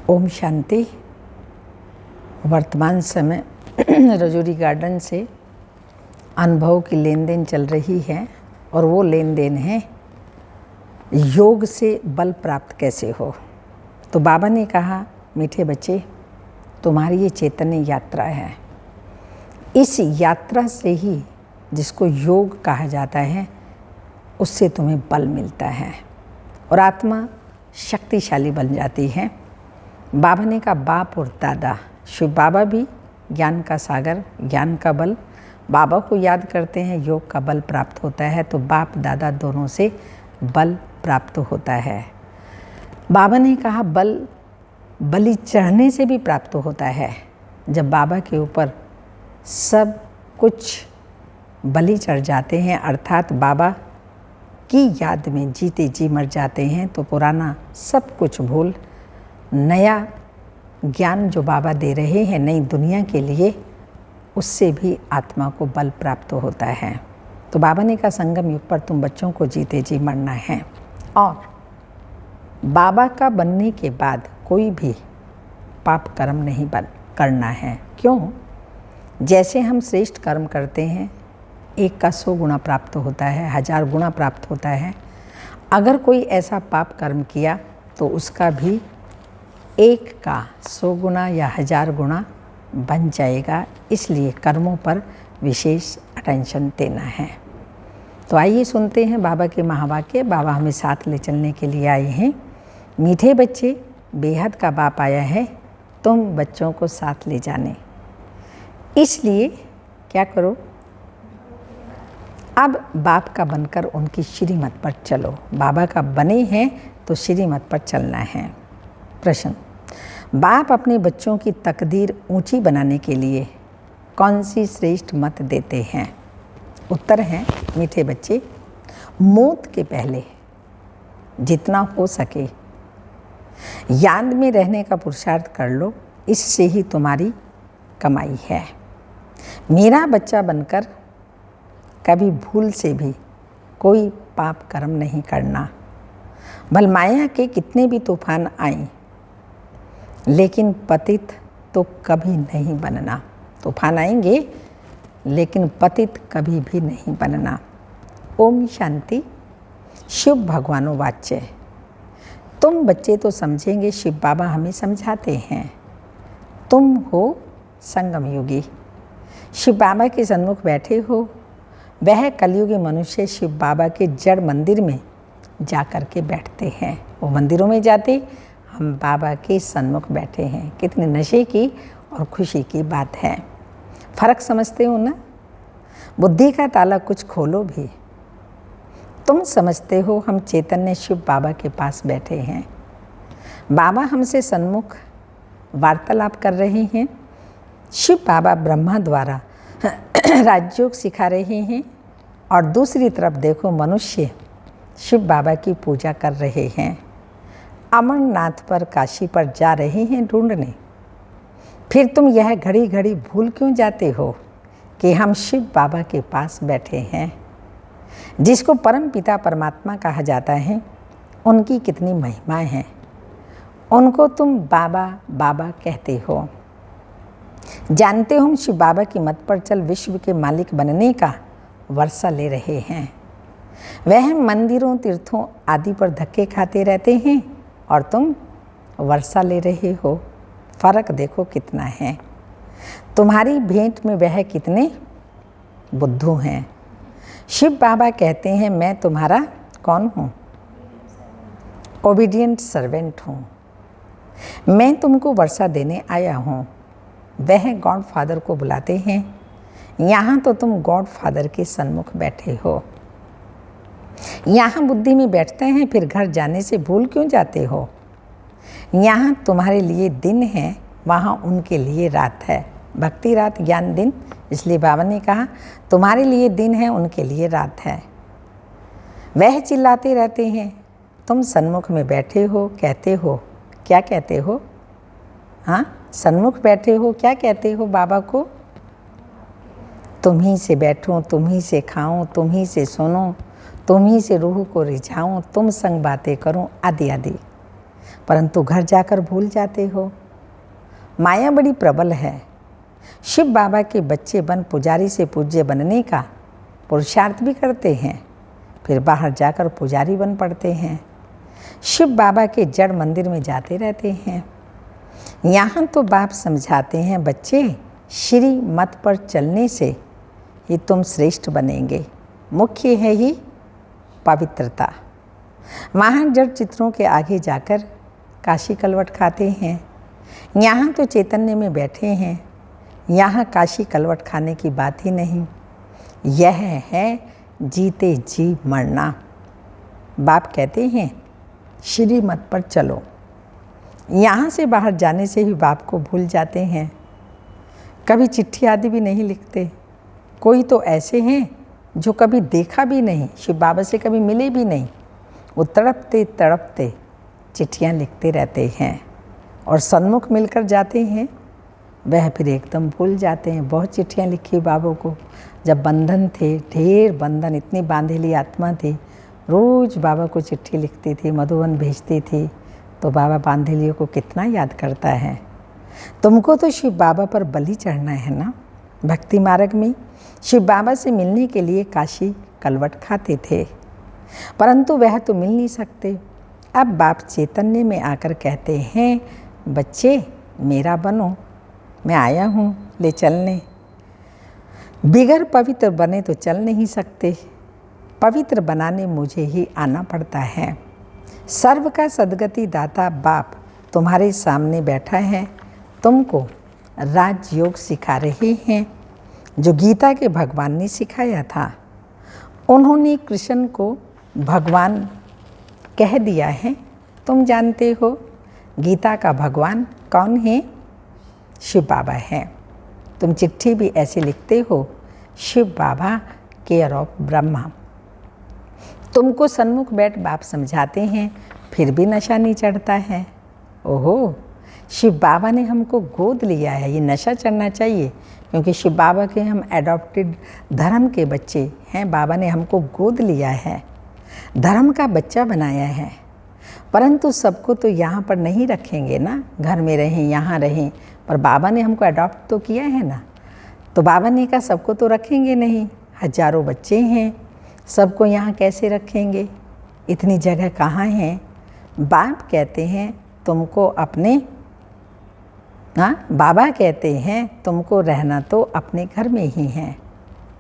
ओम शांति। वर्तमान समय रजौरी गार्डन से अनुभव की लेन देन चल रही है और वो लेन देन है योग से बल प्राप्त कैसे हो। तो बाबा ने कहा, मीठे बच्चे, तुम्हारी ये चैतन्य यात्रा है। इस यात्रा से ही, जिसको योग कहा जाता है, उससे तुम्हें बल मिलता है और आत्मा शक्तिशाली बन जाती है। बाबा ने कहा, बाप और दादा, शिव बाबा भी ज्ञान का सागर, ज्ञान का बल, बाबा को याद करते हैं, योग का बल प्राप्त होता है। तो बाप दादा दोनों से बल प्राप्त होता है। बाबा ने कहा, बलि चढ़ने से भी प्राप्त होता है। जब बाबा के ऊपर सब कुछ बलि चढ़ जाते हैं, अर्थात बाबा की याद में जीते जी मर जाते हैं, तो पुराना सब कुछ भूल नया ज्ञान जो बाबा दे रहे हैं नई दुनिया के लिए, उससे भी आत्मा को बल प्राप्त होता है। तो बाबा ने कहा, संगम युग पर तुम बच्चों को जीते जी मरना है और बाबा का बनने के बाद कोई भी पाप कर्म नहीं करना है। क्यों? जैसे हम श्रेष्ठ कर्म करते हैं, 1 का 100 गुना प्राप्त होता है, 1000 गुना प्राप्त होता है। अगर कोई ऐसा पाप कर्म किया तो उसका भी 1 का 100 गुना या 1000 गुना बन जाएगा। इसलिए कर्मों पर विशेष अटेंशन देना है। तो आइए सुनते हैं बाबा के महावाक्य। बाबा हमें साथ ले चलने के लिए आए हैं। मीठे बच्चे, बेहद का बाप आया है तुम बच्चों को साथ ले जाने। इसलिए क्या करो, अब बाप का बनकर उनकी श्रीमत पर चलो। बाबा का बने हैं तो श्रीमत पर चलना है। प्रश्न, बाप अपने बच्चों की तकदीर ऊंची बनाने के लिए कौन सी श्रेष्ठ मत देते हैं? उत्तर है, मीठे बच्चे, मौत के पहले जितना हो सके याद में रहने का पुरुषार्थ कर लो। इससे ही तुम्हारी कमाई है। मेरा बच्चा बनकर कभी भूल से भी कोई पाप कर्म नहीं करना। भल माया के कितने भी तूफान आए, लेकिन पतित तो कभी नहीं बनना। तूफान आएंगे लेकिन पतित कभी भी नहीं बनना। ओम शांति। शिव भगवानो वाच्य। तुम बच्चे तो समझेंगे, शिव बाबा हमें समझाते हैं। तुम हो संगम योगी, शिव बाबा के सन्मुख बैठे हो। वह कलयुगी मनुष्य शिव बाबा के जड़ मंदिर में जा कर के बैठते हैं। वो मंदिरों में जाते, हम बाबा के सन्मुख बैठे हैं। कितने नशे की और खुशी की बात है। फ़र्क समझते हो ना? बुद्धि का ताला कुछ खोलो भी। तुम समझते हो हम चैतन्य शिव बाबा के पास बैठे हैं। बाबा हमसे सन्मुख वार्तालाप कर रहे हैं। शिव बाबा ब्रह्मा द्वारा राजयोग सिखा रहे हैं और दूसरी तरफ देखो, मनुष्य शिव बाबा की पूजा कर रहे हैं। अमरनाथ पर, काशी पर जा रहे हैं ढूंढने। फिर तुम यह घड़ी घड़ी भूल क्यों जाते हो कि हम शिव बाबा के पास बैठे हैं? जिसको परम पिता परमात्मा कहा जाता है, उनकी कितनी महिमाएं हैं। उनको तुम बाबा बाबा कहते हो। जानते हो हम शिव बाबा की मत पर चल विश्व के मालिक बनने का वर्षा ले रहे हैं। वह मंदिरों, तीर्थों आदि पर धक्के खाते रहते हैं और तुम वर्षा ले रहे हो। फ़र्क देखो कितना है। तुम्हारी भेंट में वह कितने बुद्धू हैं। शिव बाबा कहते हैं, मैं तुम्हारा कौन हूँ? ओबीडियंट सर्वेंट हूँ। मैं तुमको वर्षा देने आया हूँ। वह गॉड फादर को बुलाते हैं। यहाँ तो तुम गॉड फादर के सन्मुख बैठे हो। यहाँ बुद्धि में बैठते हैं, फिर घर जाने से भूल क्यों जाते हो? यहाँ तुम्हारे लिए दिन है, वहाँ उनके लिए रात है। भक्ति रात, ज्ञान दिन। इसलिए बाबा ने कहा, तुम्हारे लिए दिन है, उनके लिए रात है। वह चिल्लाते रहते हैं, तुम सन्मुख में बैठे हो, कहते हो, क्या कहते हो? हाँ, सन्मुख बैठे हो, क्या कहते हो बाबा को? तुम ही से बैठूं, तुम ही से खाऊं, तुम ही से सुनूं, तुम ही से रूह को रिझाऊं, तुम संग बातें करूं, आदि आदि। परंतु घर जाकर भूल जाते हो। माया बड़ी प्रबल है। शिव बाबा के बच्चे बन पुजारी से पूज्य बनने का पुरुषार्थ भी करते हैं, फिर बाहर जाकर पुजारी बन पड़ते हैं। शिव बाबा के जड़ मंदिर में जाते रहते हैं। यहाँ तो बाप समझाते हैं, बच्चे श्री मत पर चलने से ही तुम श्रेष्ठ बनेंगे। मुख्य है ही पवित्रता। वहाँ जड़ चित्रों के आगे जाकर काशी कलवट खाते हैं। यहाँ तो चैतन्य में बैठे हैं, यहाँ काशी कलवट खाने की बात ही नहीं। यह है जीते जी मरना। बाप कहते हैं श्री मत पर चलो। यहाँ से बाहर जाने से ही बाप को भूल जाते हैं। कभी चिट्ठी आदि भी नहीं लिखते। कोई तो ऐसे हैं जो कभी देखा भी नहीं, शिव बाबा से कभी मिले भी नहीं। वो तड़पते तड़पते चिट्ठियाँ लिखते रहते हैं और सन्मुख मिलकर जाते हैं, वह फिर एकदम भूल जाते हैं। बहुत चिट्ठियाँ लिखी बाबा को, जब बंधन थे, ढेर बंधन, इतनी बांधेली आत्मा थी, रोज़ बाबा को चिट्ठी लिखती थी, मधुबन भेजती थी। तो बाबा बांधेलियों को कितना याद करता है। तुमको तो शिव बाबा पर बलि चढ़ना है ना। भक्ति मार्ग में शिव बाबा से मिलने के लिए काशी कलवट खाते थे, परंतु वह तो मिल नहीं सकते। अब बाप चैतन्य में आकर कहते हैं, बच्चे मेरा बनो, मैं आया हूँ ले चलने। बिगर पवित्र बने तो चल नहीं सकते। पवित्र बनाने मुझे ही आना पड़ता है। सर्व का सद्गति दाता बाप तुम्हारे सामने बैठा है, तुमको राजयोग सिखा रहे हैं, जो गीता के भगवान ने सिखाया था। उन्होंने कृष्ण को भगवान कह दिया है। तुम जानते हो गीता का भगवान कौन है? शिव बाबा है। तुम चिट्ठी भी ऐसे लिखते हो, शिव बाबा केयर ऑफ ब्रह्मा। तुमको सन्मुख बैठ बाप समझाते हैं, फिर भी नशा नहीं चढ़ता है। ओहो, शिव बाबा ने हमको गोद लिया है, ये नशा चढ़ना चाहिए, क्योंकि शिव बाबा के हम एडॉप्टेड धर्म के बच्चे हैं। बाबा ने हमको गोद लिया है, धर्म का बच्चा बनाया है। परंतु सबको तो यहाँ पर नहीं रखेंगे ना, घर में रहें, यहाँ रहें, पर बाबा ने हमको अडॉप्ट तो किया है ना। तो बाबा ने कहा सबको तो रखेंगे नहीं, हजारों बच्चे हैं, सबको यहाँ कैसे रखेंगे, इतनी जगह कहाँ है। बाप कहते हैं तुमको अपने बाबा कहते हैं तुमको रहना तो अपने घर में ही है।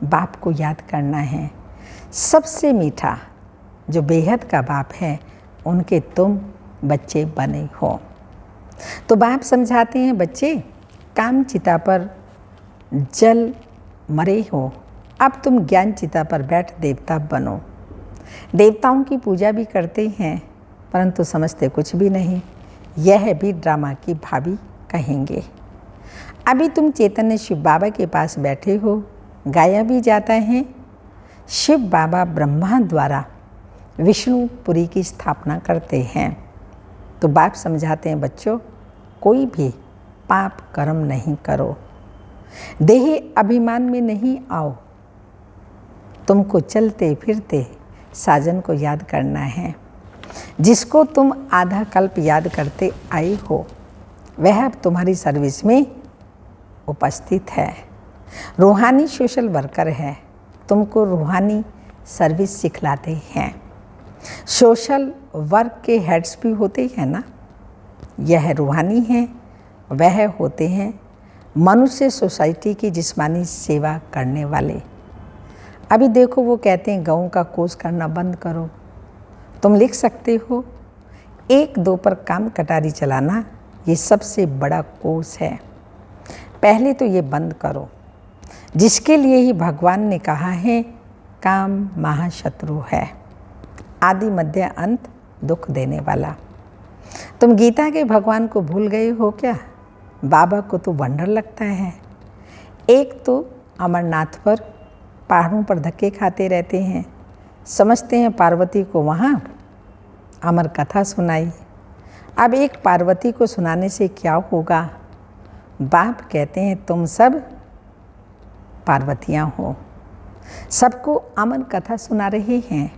बाप को याद करना है। सबसे मीठा जो बेहद का बाप है, उनके तुम बच्चे बने हो। तो बाप समझाते हैं, बच्चे काम चिता पर जल मरे हो, अब तुम ज्ञान चिता पर बैठ देवता बनो। देवताओं की पूजा भी करते हैं, परंतु समझते कुछ भी नहीं। यह भी ड्रामा की भाभी कहेंगे। अभी तुम चैतन्य शिव बाबा के पास बैठे हो, गाया भी जाता है, शिव बाबा ब्रह्मा द्वारा विष्णुपुरी की स्थापना करते हैं। तो बाप समझाते हैं, बच्चों कोई भी पाप कर्म नहीं करो, देह अभिमान में नहीं आओ। तुमको चलते फिरते साजन को याद करना है, जिसको तुम आधा कल्प याद करते आए हो, वह अब तुम्हारी सर्विस में उपस्थित है। रूहानी सोशल वर्कर है, तुमको रूहानी सर्विस सिखलाते हैं। सोशल वर्क के हेड्स भी होते हैं ना, यह रूहानी है, वह होते हैं मनुष्य सोसाइटी की जिस्मानी सेवा करने वाले। अभी देखो वो कहते हैं गऊ का कोर्स करना बंद करो। तुम लिख सकते हो 1-2 पर काम कटारी चलाना, ये सबसे बड़ा कोर्स है। पहले तो ये बंद करो, जिसके लिए ही भगवान ने कहा है काम महाशत्रु है, आदि मध्य अंत दुख देने वाला। तुम गीता के भगवान को भूल गए हो क्या? बाबा को तो वंडर लगता है। एक तो अमरनाथ पर पहाड़ों पर धक्के खाते रहते हैं, समझते हैं पार्वती को वहाँ अमर कथा सुनाई। अब एक पार्वती को सुनाने से क्या होगा? बाप कहते हैं तुम सब पार्वतियाँ हो, सबको अमर कथा सुना रहे हैं।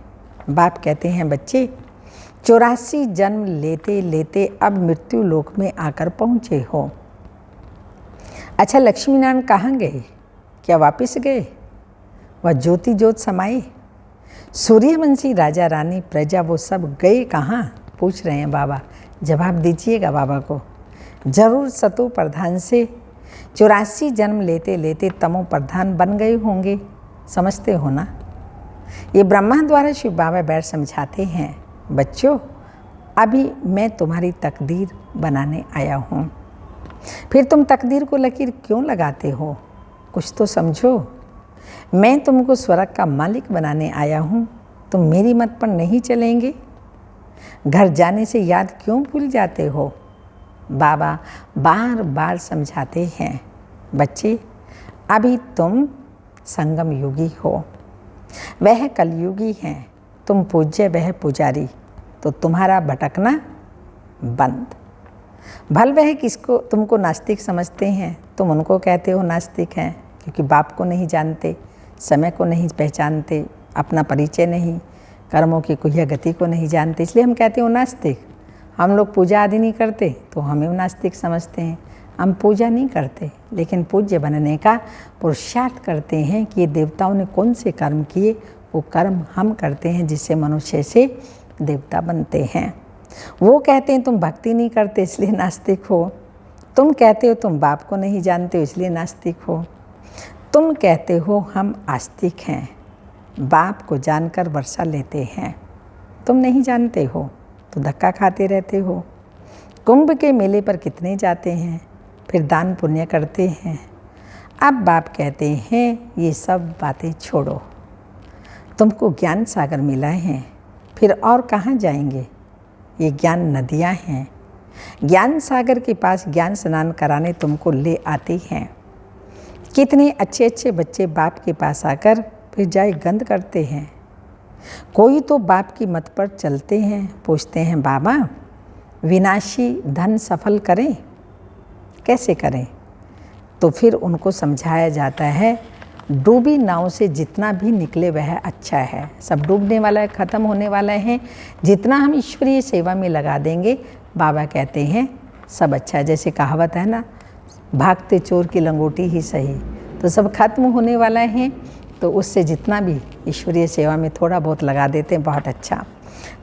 बाप कहते हैं बच्चे 84 जन्म लेते लेते अब मृत्यु लोक में आकर पहुँचे हो। अच्छा, लक्ष्मीनारायण कहाँ गए? क्या वापस गए? वह ज्योति ज्योत समाये? सूर्यवंशी राजा रानी प्रजा वो सब गए कहाँ? पूछ रहे हैं बाबा। जवाब दीजिएगा बाबा को। जरूर सतो प्रधान से 84 जन्म लेते लेते तमो प्रधान बन गए होंगे। समझते हो ना? ये ब्रह्मा द्वारा शिव बाबा बैठ समझाते हैं, बच्चों अभी मैं तुम्हारी तकदीर बनाने आया हूँ। फिर तुम तकदीर को लकीर क्यों लगाते हो? कुछ तो समझो। मैं तुमको स्वर्ग का मालिक बनाने आया हूँ। तुम मेरी मत पर नहीं चलेंगे? घर जाने से याद क्यों भूल जाते हो? बाबा बार बार समझाते हैं, बच्चे अभी तुम संगम युगी हो, वह कलयुगी हैं। तुम पूज्य, वह पुजारी, तो तुम्हारा भटकना बंद। भल वह किसको तुमको नास्तिक समझते हैं, तुम उनको कहते हो नास्तिक हैं, क्योंकि बाप को नहीं जानते, समय को नहीं पहचानते, अपना परिचय नहीं, कर्मों की कुह्य गति को नहीं जानते, इसलिए हम कहते हो नास्तिक। हम लोग पूजा आदि नहीं करते तो हमें नास्तिक समझते हैं। हम पूजा नहीं करते लेकिन पूज्य बनने का पुरुषार्थ करते हैं कि ये देवताओं ने कौन से कर्म किए, वो कर्म हम करते हैं जिससे मनुष्य से देवता बनते हैं। वो कहते हैं तुम भक्ति नहीं करते इसलिए नास्तिक हो। तुम कहते हो तुम बाप को नहीं जानते हो इसलिए नास्तिक हो। तुम कहते हो हम आस्तिक हैं, बाप को जानकर वर्षा लेते हैं। तुम नहीं जानते हो तो धक्का खाते रहते हो। कुंभ के मेले पर कितने जाते हैं, फिर दान पुण्य करते हैं। अब बाप कहते हैं ये सब बातें छोड़ो, तुमको ज्ञान सागर मिला है, फिर और कहाँ जाएंगे? ये ज्ञान नदियाँ हैं, ज्ञान सागर के पास ज्ञान स्नान कराने तुमको ले आती हैं। कितने अच्छे अच्छे बच्चे बाप के पास आकर फिर जाए गंद करते हैं। कोई तो बाप की मत पर चलते हैं, पूछते हैं बाबा विनाशी धन सफल करें, कैसे करें? तो फिर उनको समझाया जाता है डूबी नाव से जितना भी निकले वह अच्छा है। सब डूबने वाला है, ख़त्म होने वाला है। जितना हम ईश्वरीय सेवा में लगा देंगे, बाबा कहते हैं सब अच्छा है। जैसे कहावत है ना, भागते चोर की लंगोटी ही सही। तो सब खत्म होने वाला है, तो उससे जितना भी ईश्वरीय सेवा में थोड़ा बहुत लगा देते हैं बहुत अच्छा।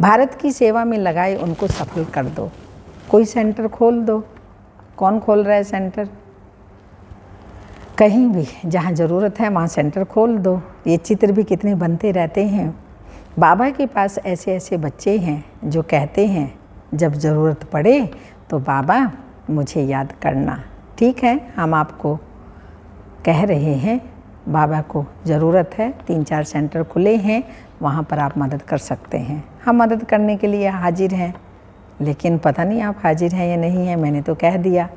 भारत की सेवा में लगाए उनको सफल कर दो। कोई सेंटर खोल दो। कौन खोल रहा है सेंटर? कहीं भी जहाँ ज़रूरत है वहाँ सेंटर खोल दो। ये चित्र भी कितने बनते रहते हैं। बाबा के पास ऐसे ऐसे बच्चे हैं जो कहते हैं जब ज़रूरत पड़े तो बाबा मुझे याद करना। ठीक है, हम आपको कह रहे हैं, बाबा को ज़रूरत है, 3-4 सेंटर खुले हैं, वहाँ पर आप मदद कर सकते हैं। हम मदद करने के लिए हाजिर हैं, लेकिन पता नहीं आप हाजिर हैं या नहीं हैं। मैंने तो कह दिया,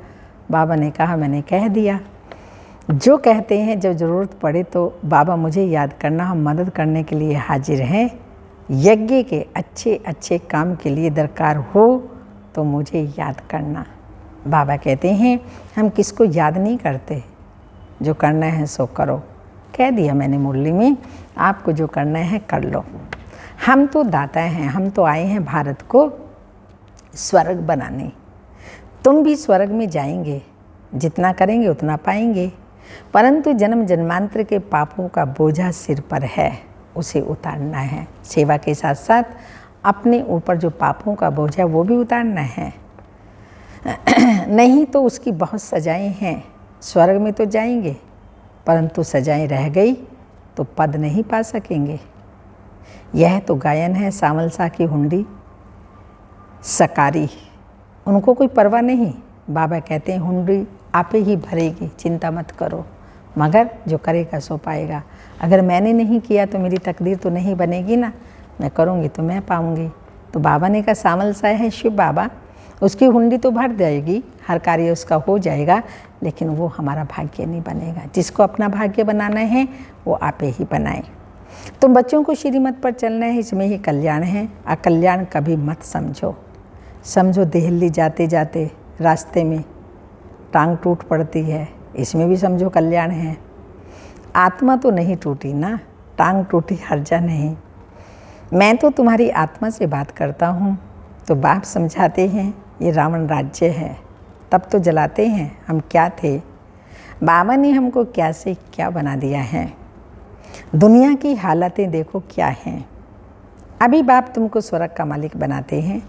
बाबा ने कहा मैंने कह दिया। जो कहते हैं जब ज़रूरत पड़े तो बाबा मुझे याद करना, हम मदद करने के लिए हाजिर हैं। यज्ञ के अच्छे अच्छे काम के लिए दरकार हो तो मुझे याद करना। बाबा कहते हैं हम किसको याद नहीं करते, जो करना है सो करो। कह दिया मैंने मुरली में, आपको जो करना है कर लो। हम तो दाता हैं, हम तो आए हैं भारत को स्वर्ग बनाने। तुम भी स्वर्ग में जाएंगे, जितना करेंगे उतना पाएंगे, परंतु जन्म जन्मांतर के पापों का बोझा सिर पर है, उसे उतारना है। सेवा के साथ साथ अपने ऊपर जो पापों का बोझा वो भी उतारना है। नहीं तो उसकी बहुत सजाएं हैं। स्वर्ग में तो जाएंगे, परंतु सजाएं रह गई तो पद नहीं पा सकेंगे। यह तो गायन है सावल सा की हुंडी सकारी, उनको कोई परवाह नहीं। बाबा कहते हैं हुंडी आपे ही भरेगी, चिंता मत करो, मगर जो करेगा सो पाएगा। अगर मैंने नहीं किया तो मेरी तकदीर तो नहीं बनेगी ना, मैं करूँगी तो मैं पाऊँगी। तो बाबा ने कहा सावल सा है शिव बाबा, उसकी हुंडी तो भर जाएगी, हर कार्य उसका हो जाएगा, लेकिन वो हमारा भाग्य नहीं बनेगा। जिसको अपना भाग्य बनाना है वो आपे ही बनाए। तुम बच्चों को श्रीमत पर चलना है, इसमें ही कल्याण है। अकल्याण कभी मत समझो। समझो दिल्ली जाते जाते रास्ते में टांग टूट पड़ती है, इसमें भी समझो कल्याण है। आत्मा तो नहीं टूटी ना, टांग टूटी हर्जा नहीं। मैं तो तुम्हारी आत्मा से बात करता हूँ, तो बाप समझाते हैं ये रावण राज्य है, तब तो जलाते हैं, हम क्या थे, बाबा ने हमको क्या से क्या बना दिया है, दुनिया की हालतें देखो क्या हैं। अभी बाप तुमको स्वर्ग का मालिक बनाते हैं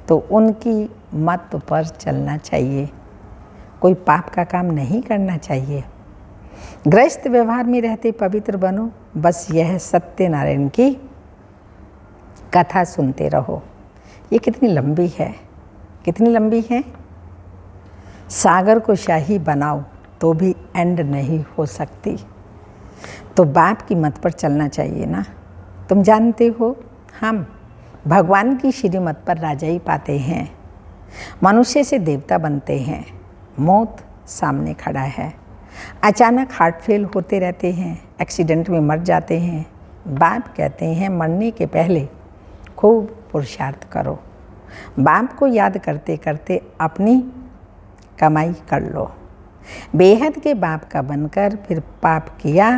तो उनकी मत पर चलना चाहिए, कोई पाप का काम नहीं करना चाहिए। गृहस्थ व्यवहार में रहते पवित्र बनो, बस यह सत्यनारायण की कथा सुनते रहो। ये कितनी लंबी है, कितनी लंबी है। सागर को शाही बनाओ तो भी एंड नहीं हो सकती। तो बाप की मत पर चलना चाहिए ना। तुम जानते हो हम भगवान की श्रीमत पर राजाई पाते हैं, मनुष्य से देवता बनते हैं, मौत सामने खड़ा है, अचानक हार्ट फेल होते रहते हैं, एक्सीडेंट में मर जाते हैं। बाप कहते हैं मरने के पहले खूब पुरुषार्थ करो, बाप को याद करते करते अपनी कमाई कर लो। बेहद के बाप का बनकर फिर पाप किया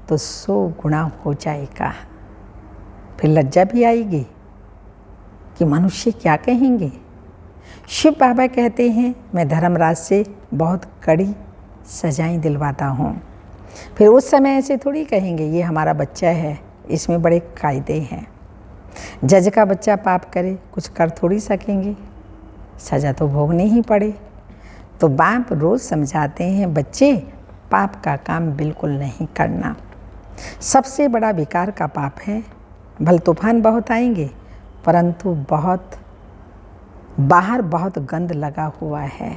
तो 100 गुना हो जाएगा। फिर लज्जा भी आएगी कि मनुष्य क्या कहेंगे। शिव बाबा कहते हैं मैं धर्मराज से बहुत कड़ी सजाएं दिलवाता हूँ। फिर उस समय ऐसे थोड़ी कहेंगे ये हमारा बच्चा है, इसमें बड़े कायदे हैं। जज का बच्चा पाप करे कुछ कर थोड़ी सकेंगे, सज़ा तो भोगनी ही पड़े। तो बाप रोज़ समझाते हैं बच्चे पाप का काम बिल्कुल नहीं करना। सबसे बड़ा विकार का पाप है। भल तूफान बहुत आएंगे परंतु बाहर बहुत गंद लगा हुआ है,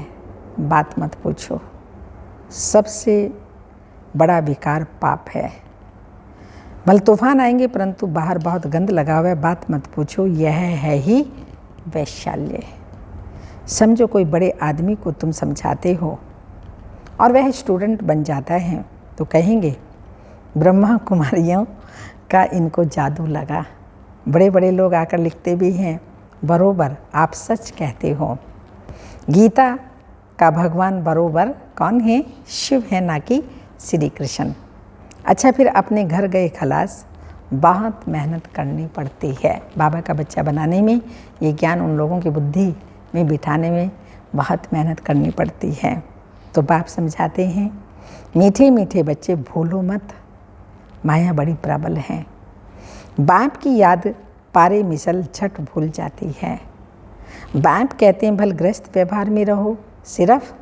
बात मत पूछो। सबसे बड़ा विकार पाप है। भल तूफान आएंगे परंतु बाहर बहुत गंद लगा हुआ है, बात मत पूछो। यह है ही वैशाल्य। समझो कोई बड़े आदमी को तुम समझाते हो और वह स्टूडेंट बन जाता है तो कहेंगे ब्रह्मा कुमारियों का इनको जादू लगा। बड़े बड़े लोग आकर लिखते भी हैं बरोबर आप सच कहते हो। गीता का भगवान बरोबर कौन है? शिव है, ना कि श्री कृष्ण। अच्छा फिर अपने घर गए खलास, बहुत मेहनत करनी पड़ती है बाबा का बच्चा बनाने में। ये ज्ञान उन लोगों की बुद्धि में बिठाने में बहुत मेहनत करनी पड़ती है। तो बाप समझाते हैं मीठे मीठे बच्चे भूलो मत, माया बड़ी प्रबल है। बाप की याद पारे मिसल झट भूल जाती है। बाप कहते हैं भल गृहस्थ व्यवहार में रहो, सिर्फ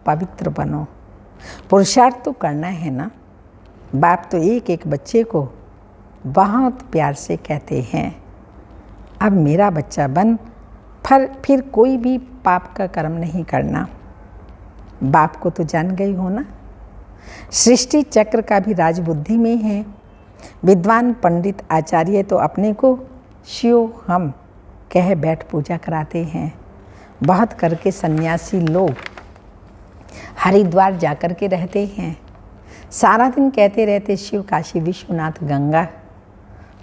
पवित्र बनो। पुरुषार्थ तो करना है ना। बाप तो एक एक बच्चे को बहुत प्यार से कहते हैं अब मेरा बच्चा बन, फिर कोई भी पाप का कर्म नहीं करना। बाप को तो जान गई हो ना। सृष्टि चक्र का भी राज बुद्धि में है। विद्वान पंडित आचार्य तो अपने को शिव हम कह बैठ पूजा कराते हैं। बहुत करके सन्यासी लोग हरिद्वार जाकर के रहते हैं, सारा दिन कहते रहते शिव काशी विश्वनाथ गंगा।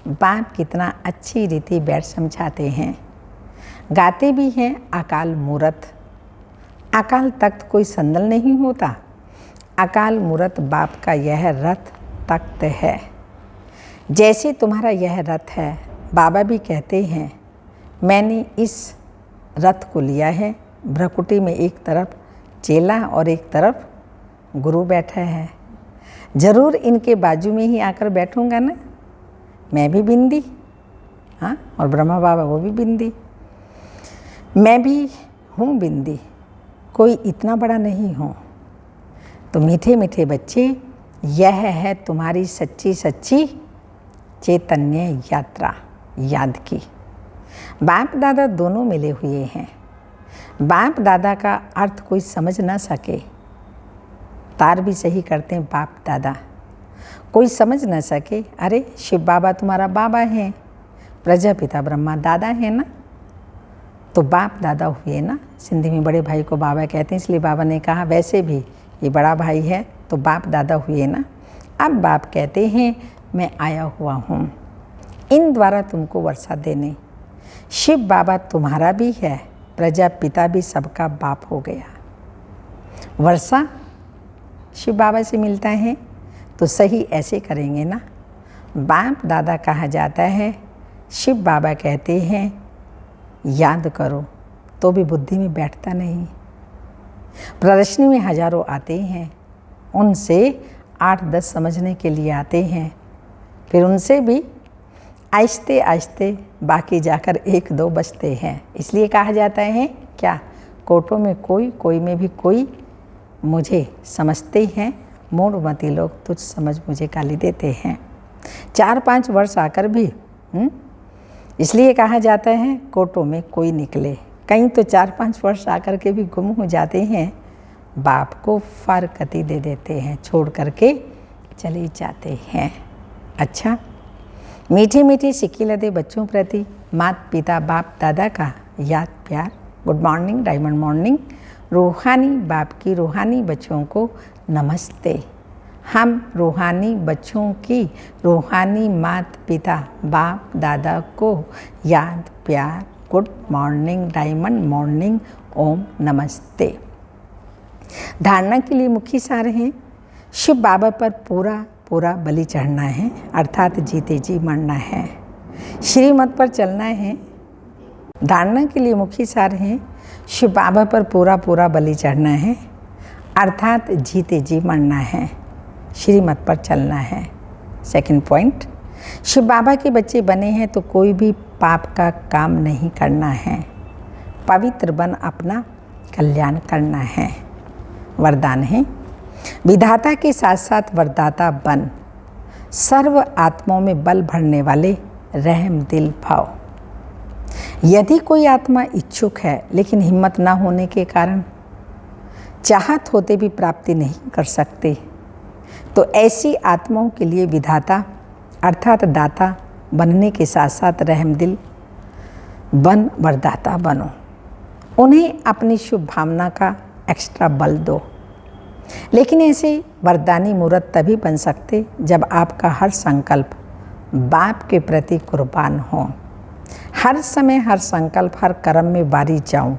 बाप कितना अच्छी रीति बैठ समझाते हैं। गाते भी हैं अकाल मूरत। अकाल तख्त कोई संदल नहीं होता। अकाल मूरत बाप का यह रथ तख्त है। जैसे तुम्हारा यह रथ है, बाबा भी कहते हैं मैंने इस रथ को लिया है। भ्रकुटी में एक तरफ चेला और एक तरफ गुरु बैठा है। ज़रूर इनके बाजू में ही आकर बैठूंगा ना। मैं भी बिंदी, हाँ, और ब्रह्मा बाबा वो भी बिंदी, मैं भी हूँ बिंदी, कोई इतना बड़ा नहीं हूँ। तो मीठे मीठे बच्चे, यह है तुम्हारी सच्ची सच्ची चैतन्य यात्रा याद की। बाप दादा दोनों मिले हुए हैं। बाप दादा का अर्थ कोई समझ ना सके, तार भी सही करते हैं बाप दादा। कोई समझ ना सके, अरे शिव बाबा तुम्हारा बाबा है, प्रजापिता ब्रह्मा दादा है ना, तो बाप दादा हुए ना। सिंधी में बड़े भाई को बाबा कहते हैं, इसलिए बाबा ने कहा वैसे भी ये बड़ा भाई है तो बाप दादा हुए ना। अब बाप कहते हैं मैं आया हुआ हूँ इन द्वारा तुमको वर्षा देने। शिव बाबा तुम्हारा भी है, प्रजापिता भी सबका बाप हो गया। वर्षा शिव बाबा से मिलता है तो सही ऐसे करेंगे ना। बाप दादा कहा जाता है, शिव बाबा कहते हैं याद करो तो भी बुद्धि में बैठता नहीं। प्रदर्शनी में हजारों आते हैं, उनसे 8-10 समझने के लिए आते हैं, फिर उनसे भी आहिस्ते आहिस्ते बाकी जाकर 1-2 बचते हैं। इसलिए कहा जाता है क्या, कोटों में कोई, कोई में भी कोई, मुझे समझते हैं मूढ़मती लोग, तुझ समझ मुझे गाली देते हैं। 4-5 वर्ष आकर भी इसलिए कहा जाता है कोटों में कोई निकले। कहीं तो 4-5 वर्ष आकर के भी गुम हो जाते हैं, बाप को फारकती दे देते हैं, छोड़ करके चले जाते हैं। अच्छा, मीठी मीठी सिक्की लदे बच्चों प्रति माता पिता बाप दादा का याद प्यार। Good morning, diamond morning. रूहानी बाप की रूहानी बच्चों को नमस्ते। हम रूहानी बच्चों की रूहानी माता पिता बाप दादा को याद प्यार, गुड मॉर्निंग, डायमंड मॉर्निंग, ओम नमस्ते। धारणा के लिए मुख्य सार हैं, शिव बाबा पर पूरा पूरा बलि चढ़ना है, अर्थात जीते जी मरना है, श्रीमत पर चलना है। धारणा के लिए मुख्य सार हैं, शिव बाबा पर पूरा पूरा बलि चढ़ना है, अर्थात जीते जी मरना है, श्रीमत पर चलना है। सेकंड पॉइंट, शिव बाबा के बच्चे बने हैं तो कोई भी पाप का काम नहीं करना है, पवित्र बन अपना कल्याण करना है। वरदान है, विधाता के साथ साथ वरदाता बन, सर्व आत्माओं में बल भरने वाले रहम दिल भाव। यदि कोई आत्मा इच्छुक है लेकिन हिम्मत ना होने के कारण चाहत होते भी प्राप्ति नहीं कर सकते, तो ऐसी आत्माओं के लिए विधाता अर्थात दाता बनने के साथ साथ रहम दिल बन वरदाता बनो। उन्हें अपनी शुभ भावना का एक्स्ट्रा बल दो। लेकिन ऐसे वरदानी मूर्त तभी बन सकते जब आपका हर संकल्प बाप के प्रति कुर्बान हो। हर समय हर संकल्प हर कर्म में बारी जाऊं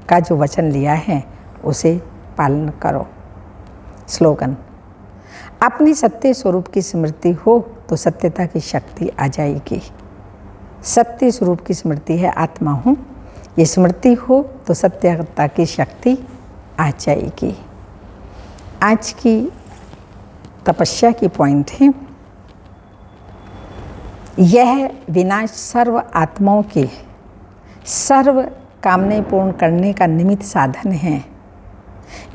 का जो वचन लिया है उसे पालन करो। स्लोगन, अपनी सत्य स्वरूप की स्मृति हो तो सत्यता की शक्ति आ जाएगी। सत्य स्वरूप की स्मृति है आत्मा हूँ, ये स्मृति हो तो सत्यता की शक्ति आ जाएगी। आज की तपस्या की पॉइंट है, यह विनाश सर्व आत्माओं के सर्व कामनाएं पूर्ण करने का निमित्त साधन है।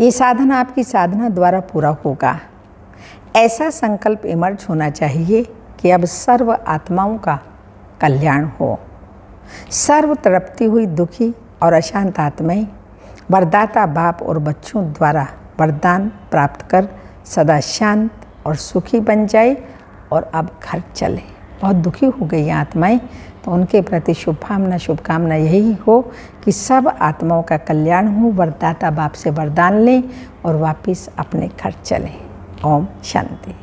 ये साधन आपकी साधना द्वारा पूरा होगा। ऐसा संकल्प इमर्ज होना चाहिए कि अब सर्व आत्माओं का कल्याण हो। सर्व तड़पती हुई दुखी और अशांत आत्माएं वरदाता बाप और बच्चों द्वारा वरदान प्राप्त कर सदा शांत और सुखी बन जाए और अब घर चले। बहुत दुखी हो गई आत्माएं, तो उनके प्रति शुभकामना यही हो कि सब आत्माओं का कल्याण हो, वरदाता बाप से वरदान लें और वापस अपने घर चलें। ओम शांति।